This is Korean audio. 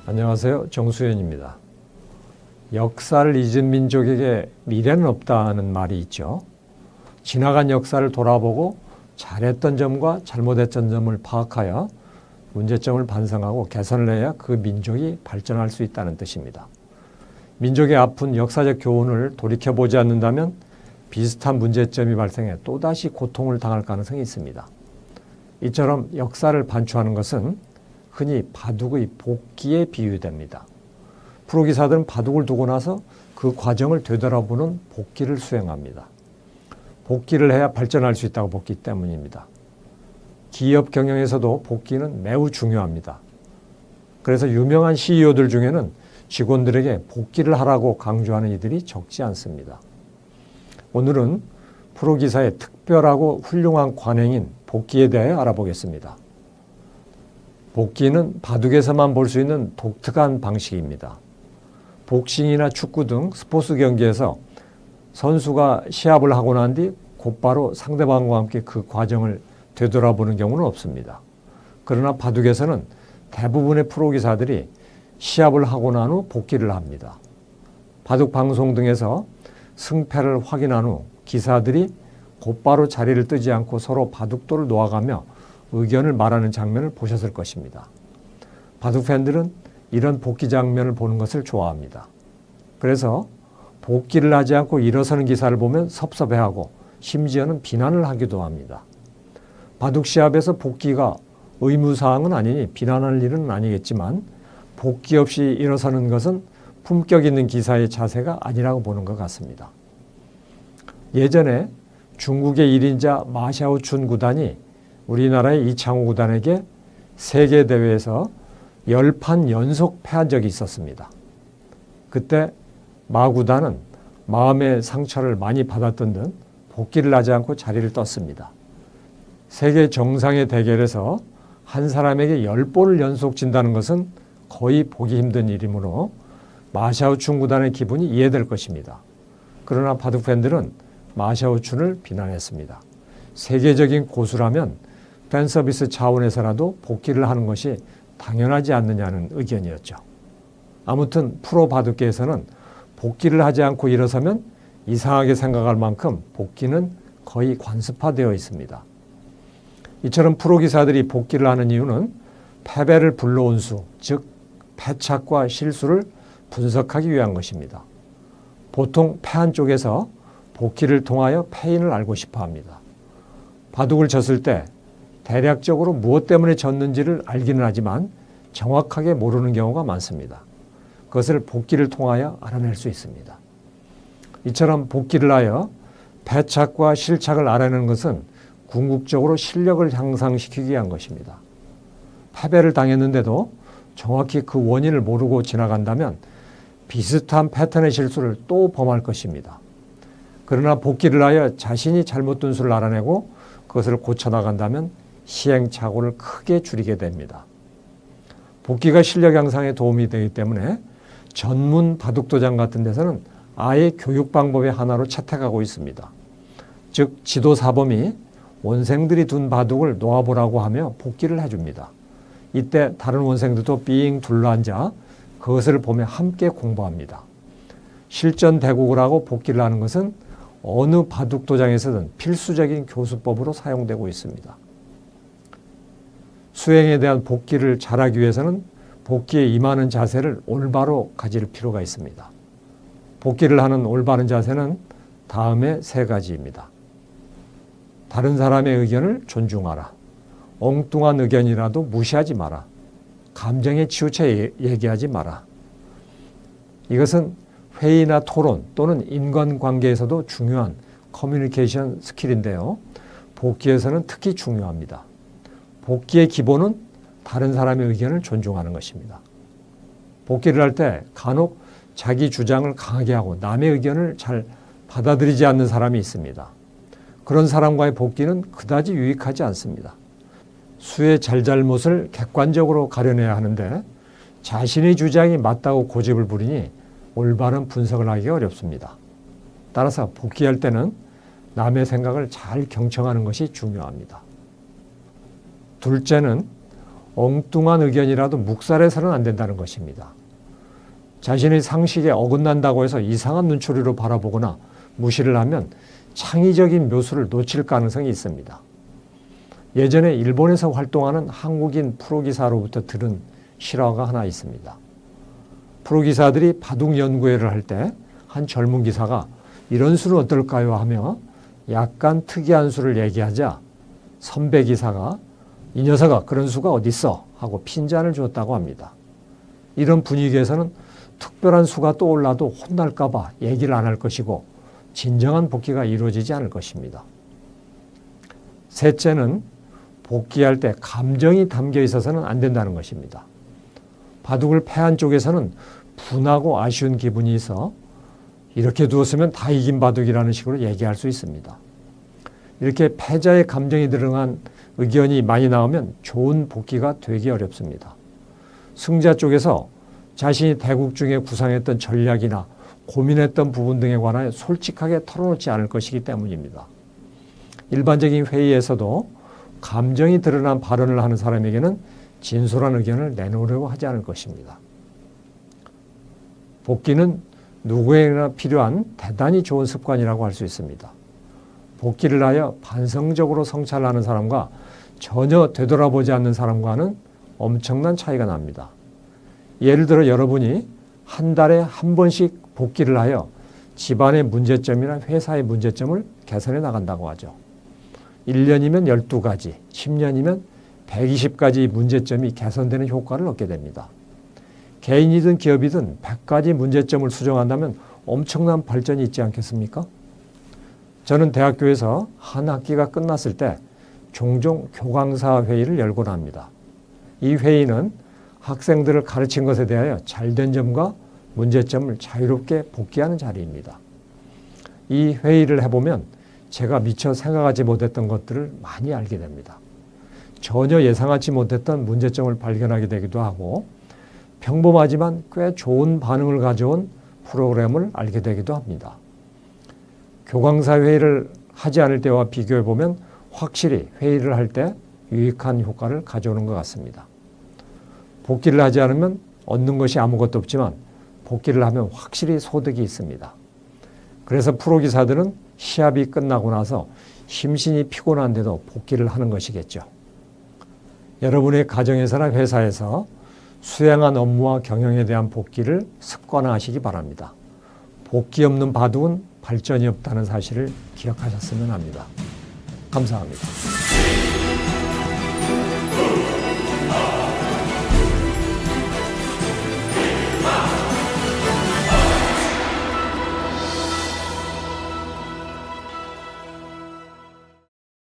안녕하세요. 정수현입니다. 역사를 잊은 민족에게 미래는 없다는 말이 있죠. 지나간 역사를 돌아보고 잘했던 점과 잘못했던 점을 파악하여 문제점을 반성하고 개선을 해야 그 민족이 발전할 수 있다는 뜻입니다. 민족의 아픈 역사적 교훈을 돌이켜보지 않는다면 비슷한 문제점이 발생해 또다시 고통을 당할 가능성이 있습니다. 이처럼 역사를 반추하는 것은 흔히 바둑의 복기에 비유됩니다. 프로기사들은 바둑을 두고 나서 그 과정을 되돌아보는 복기를 수행합니다. 복기를 해야 발전할 수 있다고 보기 때문입니다. 기업 경영에서도 복기는 매우 중요합니다. 그래서 유명한 CEO들 중에는 직원들에게 복기를 하라고 강조하는 이들이 적지 않습니다. 오늘은 프로기사의 특별하고 훌륭한 관행인 복기에 대해 알아보겠습니다. 복기는 바둑에서만 볼 수 있는 독특한 방식입니다. 복싱이나 축구 등 스포츠 경기에서 선수가 시합을 하고 난 뒤 곧바로 상대방과 함께 그 과정을 되돌아보는 경우는 없습니다. 그러나 바둑에서는 대부분의 프로기사들이 시합을 하고 난 후 복기를 합니다. 바둑 방송 등에서 승패를 확인한 후 기사들이 곧바로 자리를 뜨지 않고 서로 바둑돌을 놓아가며 의견을 말하는 장면을 보셨을 것입니다. 바둑 팬들은 이런 복기 장면을 보는 것을 좋아합니다. 그래서 복기를 하지 않고 일어서는 기사를 보면 섭섭해하고 심지어는 비난을 하기도 합니다. 바둑 시합에서 복기가 의무사항은 아니니 비난할 일은 아니겠지만 복기 없이 일어서는 것은 품격 있는 기사의 자세가 아니라고 보는 것 같습니다. 예전에 중국의 1인자 마샤오춘 구단이 우리나라의 이창호 구단에게 세계대회에서 10판 연속 패한 적이 있었습니다. 그때 마 구단은 마음의 상처를 많이 받았던 듯 복기를 하지 않고 자리를 떴습니다. 세계 정상의 대결에서 한 사람에게 10번을 연속 진다는 것은 거의 보기 힘든 일이므로 마샤오춘 구단의 기분이 이해될 것입니다. 그러나 바둑 팬들은 마샤오춘을 비난했습니다. 세계적인 고수라면 팬 서비스 차원에서라도 복기를 하는 것이 당연하지 않느냐는 의견이었죠. 아무튼 프로 바둑계에서는 복기를 하지 않고 일어서면 이상하게 생각할 만큼 복기는 거의 관습화되어 있습니다. 이처럼 프로 기사들이 복기를 하는 이유는 패배를 불러온 수, 즉 패착과 실수를 분석하기 위한 것입니다. 보통 패한 쪽에서 복기를 통하여 패인을 알고 싶어 합니다. 바둑을 졌을 때 대략적으로 무엇 때문에 졌는지를 알기는 하지만 정확하게 모르는 경우가 많습니다. 그것을 복기를 통하여 알아낼 수 있습니다. 이처럼 복기를 하여 패착과 실착을 알아내는 것은 궁극적으로 실력을 향상시키기 위한 것입니다. 패배를 당했는데도 정확히 그 원인을 모르고 지나간다면 비슷한 패턴의 실수를 또 범할 것입니다. 그러나 복기를 하여 자신이 잘못된 수를 알아내고 그것을 고쳐나간다면 시행착오를 크게 줄이게 됩니다. 복기가 실력 향상에 도움이 되기 때문에 전문 바둑도장 같은 데서는 아예 교육 방법의 하나로 채택하고 있습니다. 즉 지도사범이 원생들이 둔 바둑을 놓아보라고 하며 복기를 해줍니다. 이때 다른 원생들도 삥 둘러앉아 그것을 보며 함께 공부합니다. 실전 대국을 하고 복기를 하는 것은 어느 바둑도장에서든 필수적인 교수법으로 사용되고 있습니다. 수행에 대한 복기를 잘하기 위해서는 복기에 임하는 자세를 올바로 가질 필요가 있습니다. 복기를 하는 올바른 자세는 다음의 3가지입니다. 다른 사람의 의견을 존중하라. 엉뚱한 의견이라도 무시하지 마라. 감정에 치우쳐 얘기하지 마라. 이것은 회의나 토론 또는 인간관계에서도 중요한 커뮤니케이션 스킬인데요. 복기에서는 특히 중요합니다. 복기의 기본은 다른 사람의 의견을 존중하는 것입니다. 복기를 할 때 간혹 자기 주장을 강하게 하고 남의 의견을 잘 받아들이지 않는 사람이 있습니다. 그런 사람과의 복기는 그다지 유익하지 않습니다. 수의 잘잘못을 객관적으로 가려내야 하는데 자신의 주장이 맞다고 고집을 부리니 올바른 분석을 하기 어렵습니다. 따라서 복기할 때는 남의 생각을 잘 경청하는 것이 중요합니다. 둘째는 엉뚱한 의견이라도 묵살해서는 안 된다는 것입니다. 자신의 상식에 어긋난다고 해서 이상한 눈초리로 바라보거나 무시를 하면 창의적인 묘수를 놓칠 가능성이 있습니다. 예전에 일본에서 활동하는 한국인 프로기사로부터 들은 실화가 하나 있습니다. 프로기사들이 바둑 연구회를 할 때 한 젊은 기사가 이런 수는 어떨까요 하며 약간 특이한 수를 얘기하자 선배 기사가 이 녀석아 그런 수가 어딨어 하고 핀잔을 줬다고 합니다. 이런 분위기에서는 특별한 수가 떠올라도 혼날까 봐 얘기를 안 할 것이고 진정한 복귀가 이루어지지 않을 것입니다. 셋째는 복귀할 때 감정이 담겨 있어서는 안 된다는 것입니다. 바둑을 패한 쪽에서는 분하고 아쉬운 기분이 있어 이렇게 두었으면 다 이긴 바둑이라는 식으로 얘기할 수 있습니다. 이렇게 패자의 감정이 드러난 의견이 많이 나오면 좋은 복귀가 되기 어렵습니다. 승자 쪽에서 자신이 대국 중에 구상했던 전략이나 고민했던 부분 등에 관하여 솔직하게 털어놓지 않을 것이기 때문입니다. 일반적인 회의에서도 감정이 드러난 발언을 하는 사람에게는 진솔한 의견을 내놓으려고 하지 않을 것입니다. 복귀는 누구에게나 필요한 대단히 좋은 습관이라고 할 수 있습니다. 복귀를 하여 반성적으로 성찰하는 사람과 전혀 되돌아보지 않는 사람과는 엄청난 차이가 납니다. 예를 들어 여러분이 한 달에 한 번씩 복귀를 하여 집안의 문제점이나 회사의 문제점을 개선해 나간다고 하죠. 1년이면 12가지, 10년이면 120가지 문제점이 개선되는 효과를 얻게 됩니다. 개인이든 기업이든 100가지 문제점을 수정한다면 엄청난 발전이 있지 않겠습니까? 저는 대학교에서 한 학기가 끝났을 때 종종 교강사 회의를 열곤 합니다. 이 회의는 학생들을 가르친 것에 대하여 잘된 점과 문제점을 자유롭게 복귀하는 자리입니다. 이 회의를 해보면 제가 미처 생각하지 못했던 것들을 많이 알게 됩니다. 전혀 예상하지 못했던 문제점을 발견하게 되기도 하고 평범하지만 꽤 좋은 반응을 가져온 프로그램을 알게 되기도 합니다. 교강사 회의를 하지 않을 때와 비교해 보면 확실히 회의를 할 때 유익한 효과를 가져오는 것 같습니다. 복귀를 하지 않으면 얻는 것이 아무것도 없지만 복귀를 하면 확실히 소득이 있습니다. 그래서 프로기사들은 시합이 끝나고 나서 심신이 피곤한데도 복귀를 하는 것이겠죠. 여러분의 가정에서나 회사에서 수행한 업무와 경영에 대한 복귀를 습관화하시기 바랍니다. 복귀 없는 바둑은 발전이 없다는 사실을 기억하셨으면 합니다. 감사합니다.